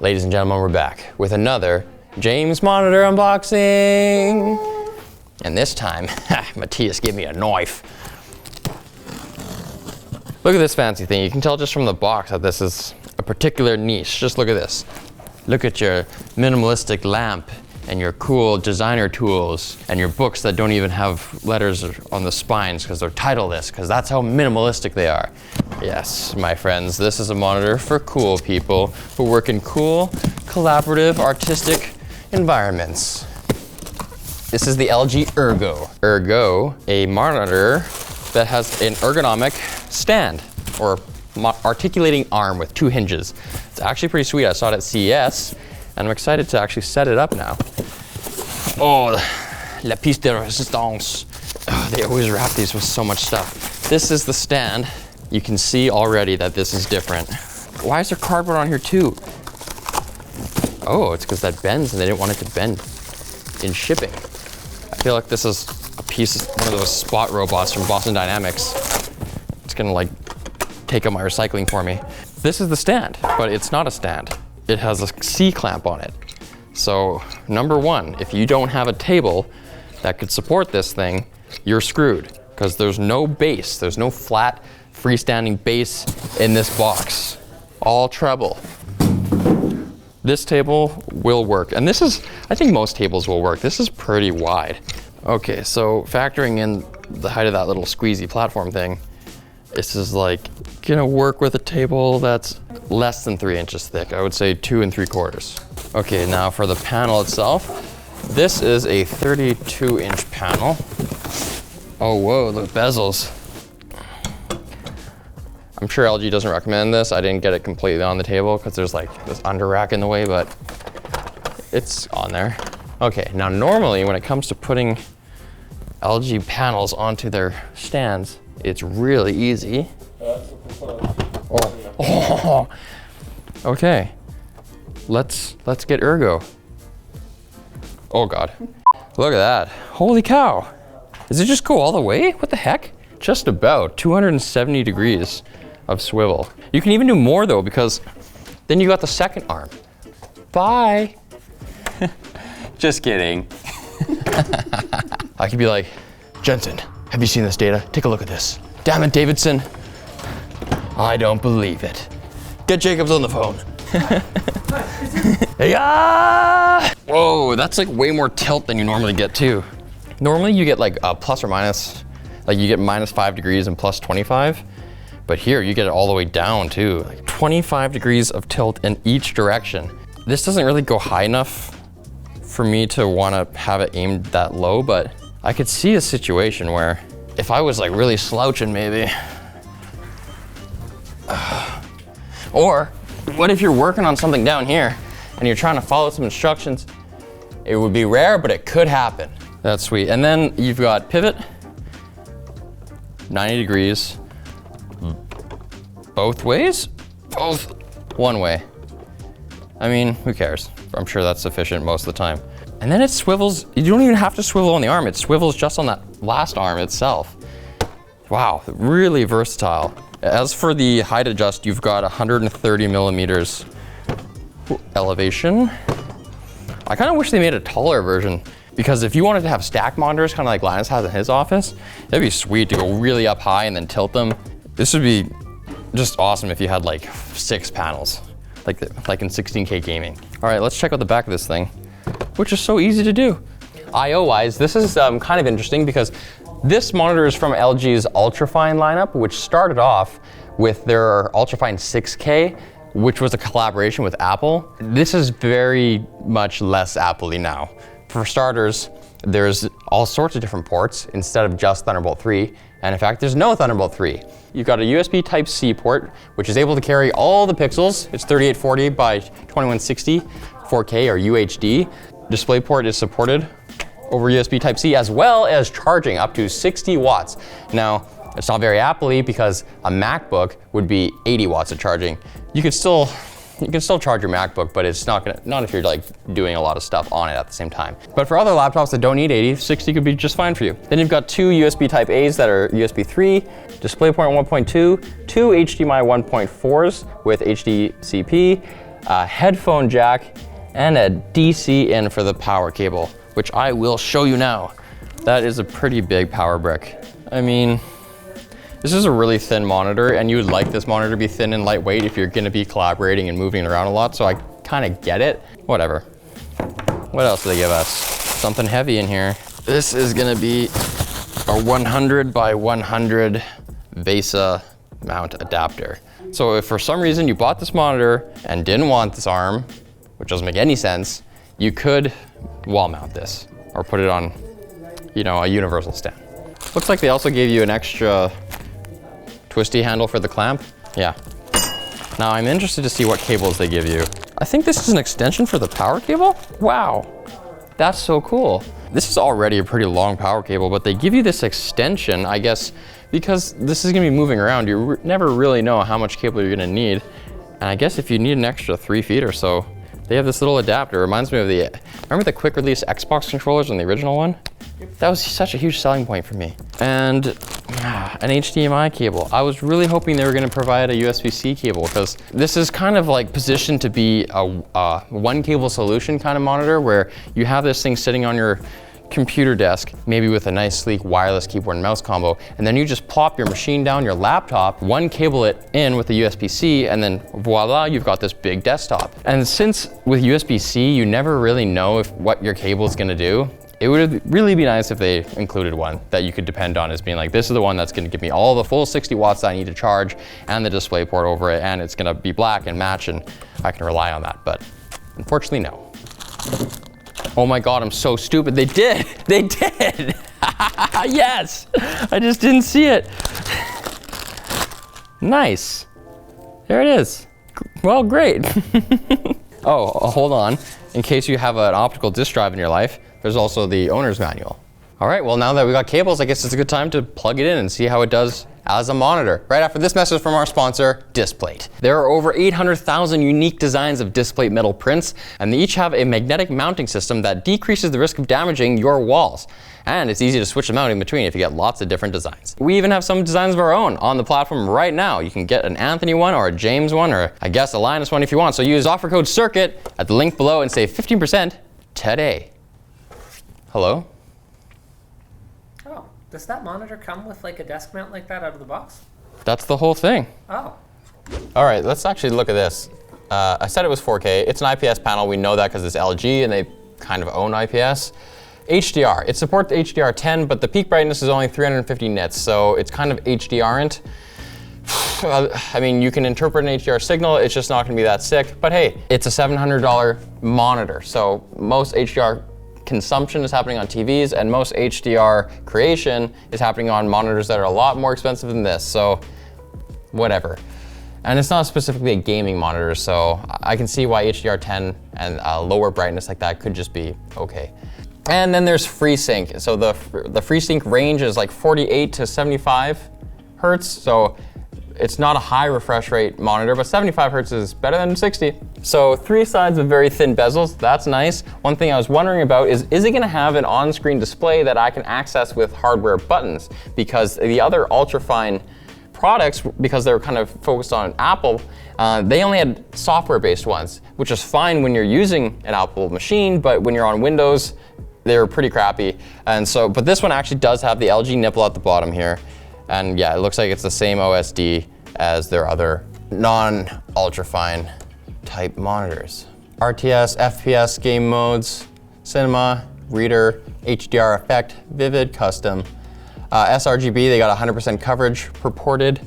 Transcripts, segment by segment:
Ladies and gentlemen, we're back with another James monitor unboxing. And this time, Matthias gave me a knife. Look at this fancy thing. You can tell just from the box that this is a particular niche. Just look at this. Look at your minimalistic lamp and your cool designer tools and your books that don't even have letters on the spines because they're titleless, because that's how minimalistic they are. Yes, my friends, this is a monitor for cool people who work in cool, collaborative, artistic environments. This is the LG Ergo. Ergo, a monitor that has an ergonomic stand or articulating arm with 2 hinges. It's actually pretty sweet. I saw it at CES and I'm excited to actually set it up now. Oh, la pièce de résistance. Oh, they always wrap these with so much stuff. This is the stand. You can see already that this is different. Why is there cardboard on here too? Oh, it's because that bends and they didn't want it to bend in shipping. I feel like this is a piece, one of those spot robots from Boston Dynamics. It's gonna like take up my recycling for me. This is the stand, but it's not a stand. It has a C-clamp on it. So number one, if you don't have a table that could support this thing, you're screwed because there's no base. There's no flat freestanding base in this box. All treble. This table will work. And this is, I think most tables will work. This is pretty wide. Okay, so factoring in the height of that little squeezy platform thing, this is like gonna work with a table that's less than 3 inches thick. I would say 2 3/4. Okay, now for the panel itself, this is a 32-inch panel. Oh, whoa, the bezels. I'm sure LG doesn't recommend this. I didn't get it completely on the table because there's like this under rack in the way, but it's on there. Okay, now normally when it comes to putting LG panels onto their stands, it's really easy. Oh. Okay, let's get Ergo. Oh God, look at that. Holy cow. Does it just go all the way? What the heck? Just about 270 degrees of swivel. You can even do more though, because then you got the second arm. Bye. Just kidding. I could be like, Jensen, have you seen this data? Take a look at this. Damn it, Davidson. I don't believe it. Get Jacobs on the phone. Yeah! Whoa, that's like way more tilt than you normally get too. Normally you get like a plus or minus, like you get -5 degrees and plus 25. But here you get it all the way down too. Like 25 degrees of tilt in each direction. This doesn't really go high enough for me to want to have it aimed that low, but I could see a situation where if I was like really slouching maybe. Or what if you're working on something down here and you're trying to follow some instructions? It would be rare, but it could happen. That's sweet. And then you've got pivot, 90 degrees, both ways? Both one way. I mean, who cares? I'm sure that's sufficient most of the time. And then it swivels, you don't even have to swivel on the arm, it swivels just on that last arm itself. Wow, really versatile. As for the height adjust, you've got 130 millimeters elevation. I kind of wish they made a taller version, because if you wanted to have stacked monitors, kind of like Linus has in his office, it'd be sweet to go really up high and then tilt them. This would be just awesome if you had like 6 panels, like in 16K gaming. All right, let's check out the back of this thing, which is so easy to do. I/O-wise, this is kind of interesting because this monitor is from LG's UltraFine lineup, which started off with their UltraFine 6K, which was a collaboration with Apple. This is very much less Apple-y now. For starters, there's all sorts of different ports instead of just Thunderbolt 3. And in fact, there's no Thunderbolt 3. You've got a USB Type-C port, which is able to carry all the pixels. It's 3840 by 2160, 4K or UHD. DisplayPort is supported over USB Type-C, as well as charging up to 60 watts. Now, it's not very Apple-y because a MacBook would be 80 watts of charging. You can still charge your MacBook, but it's not if you're like doing a lot of stuff on it at the same time. But for other laptops that don't need 80, 60 could be just fine for you. Then you've got 2 USB Type A's that are USB 3, DisplayPort 1.2, 2 HDMI 1.4s with HDCP, a headphone jack, and a DC in for the power cable, which I will show you now. That is a pretty big power brick. I mean, this is a really thin monitor, and you would like this monitor to be thin and lightweight if you're gonna be collaborating and moving it around a lot, so I kinda get it. Whatever. What else do they give us? Something heavy in here. This is gonna be a 100 by 100 VESA mount adapter. So if for some reason you bought this monitor and didn't want this arm, which doesn't make any sense, you could wall mount this or put it on, you know, a universal stand. Looks like they also gave you an extra twisty handle for the clamp. Yeah. Now I'm interested to see what cables they give you. I think this is an extension for the power cable? Wow, that's so cool. This is already a pretty long power cable, but they give you this extension, I guess, because this is gonna be moving around. You never really know how much cable you're gonna need. And I guess if you need an extra 3 feet or so, they have this little adapter. It reminds me of remember the quick release Xbox controllers on the original one? That was such a huge selling point for me. And an HDMI cable. I was really hoping they were gonna provide a USB-C cable, because this is kind of like positioned to be a one cable solution kind of monitor, where you have this thing sitting on your computer desk, maybe with a nice sleek wireless keyboard and mouse combo, and then you just plop your machine down, your laptop, one cable it in with the USB-C, and then voila, you've got this big desktop. And since with USB-C, you never really know what your cable is gonna do, it would really be nice if they included one that you could depend on as being like, this is the one that's gonna give me all the full 60 watts that I need to charge and the display port over it, and it's gonna be black and match, and I can rely on that, but unfortunately, no. Oh my God, I'm so stupid. They did. Yes, I just didn't see it. Nice. There it is. Well, great. Oh, hold on. In case you have an optical disk drive in your life, there's also the owner's manual. All right, well, now that we got cables, I guess it's a good time to plug it in and see how it does as a monitor. Right after this message from our sponsor, Displate. There are over 800,000 unique designs of Displate metal prints, and they each have a magnetic mounting system that decreases the risk of damaging your walls. And it's easy to switch them out in between if you get lots of different designs. We even have some designs of our own on the platform right now. You can get an Anthony one or a James one, or I guess a Linus one if you want. So use offer code CIRCUIT at the link below and save 15% today. Hello? Oh, does that monitor come with like a desk mount like that out of the box? That's the whole thing. Oh. All right, let's actually look at this. I said it was 4K. It's an IPS panel. We know that because it's LG and they kind of own IPS. HDR. It supports HDR10, but the peak brightness is only 350 nits, so it's kind of HDR-ent. I mean, you can interpret an HDR signal, it's just not gonna be that sick, but hey, it's a $700 monitor, so most HDR consumption is happening on TVs, and most HDR creation is happening on monitors that are a lot more expensive than this, so whatever. And it's not specifically a gaming monitor, so I can see why HDR10 and lower brightness like that could just be okay. And then there's FreeSync. So the FreeSync range is like 48 to 75 hertz, so it's not a high refresh rate monitor, but 75 hertz is better than 60. So 3 sides with very thin bezels, that's nice. One thing I was wondering about is it gonna have an on-screen display that I can access with hardware buttons? Because the other UltraFine products, because they're kind of focused on Apple, they only had software-based ones, which is fine when you're using an Apple machine, but when you're on Windows, they're pretty crappy. And so, but this one actually does have the LG nipple at the bottom here. And yeah, it looks like it's the same OSD as their other non-ultrafine type monitors. RTS, FPS, game modes, cinema, reader, HDR effect, vivid, custom. sRGB, they got 100% coverage purported,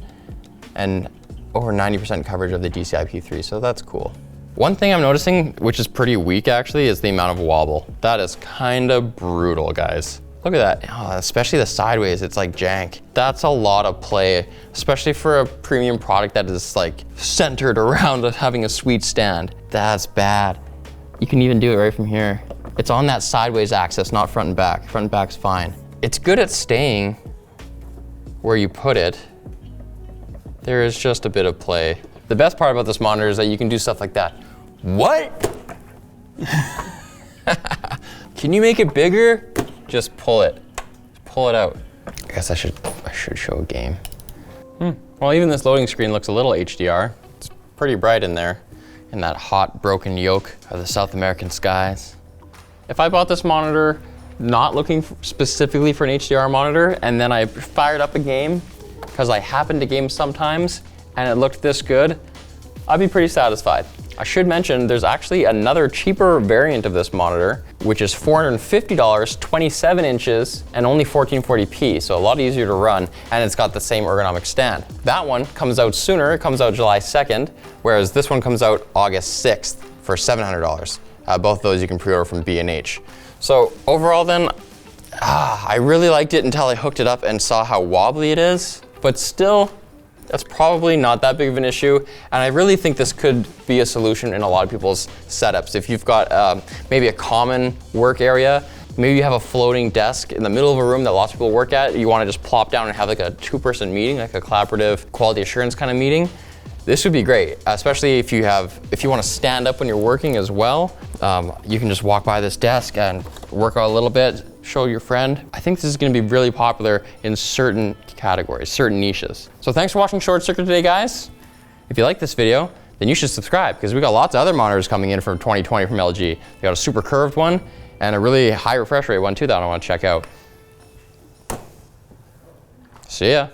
and over 90% coverage of the DCI-P3, so that's cool. One thing I'm noticing, which is pretty weak actually, is the amount of wobble. That is kind of brutal, guys. Look at that, oh, especially the sideways, it's like jank. That's a lot of play, especially for a premium product that is like centered around having a sweet stand. That's bad. You can even do it right from here. It's on that sideways axis, not front and back. Front and back's fine. It's good at staying where you put it. There is just a bit of play. The best part about this monitor is that you can do stuff like that. What? Can you make it bigger? Just pull it. Just pull it out. I guess I should show a game. Well, even this loading screen looks a little HDR. It's pretty bright in there. in that hot, broken yoke of the South American skies. If I bought this monitor not looking specifically for an HDR monitor, and then I fired up a game, because I happen to game sometimes, and it looked this good, I'd be pretty satisfied. I should mention there's actually another cheaper variant of this monitor, which is $450, 27 inches, and only 1440p, so a lot easier to run, and it's got the same ergonomic stand. That one comes out sooner, it comes out July 2nd, whereas this one comes out August 6th for $700. Both of those you can pre-order from B&H. So overall then, I really liked it until I hooked it up and saw how wobbly it is, but still, that's probably not that big of an issue, and I really think this could be a solution in a lot of people's setups. If you've got maybe a common work area, maybe you have a floating desk in the middle of a room that lots of people work at, you want to just plop down and have like a two-person meeting, like a collaborative quality assurance kind of meeting, this would be great, especially if you want to stand up when you're working as well. You can just walk by this desk and work out a little bit, show your friend. I think this is going to be really popular in certain categories, certain niches. So thanks for watching Short Circuit today, guys. If you like this video, then you should subscribe, because we got lots of other monitors coming in from 2020 from LG. They got a super curved one and a really high refresh rate one too that I want to check out. See ya.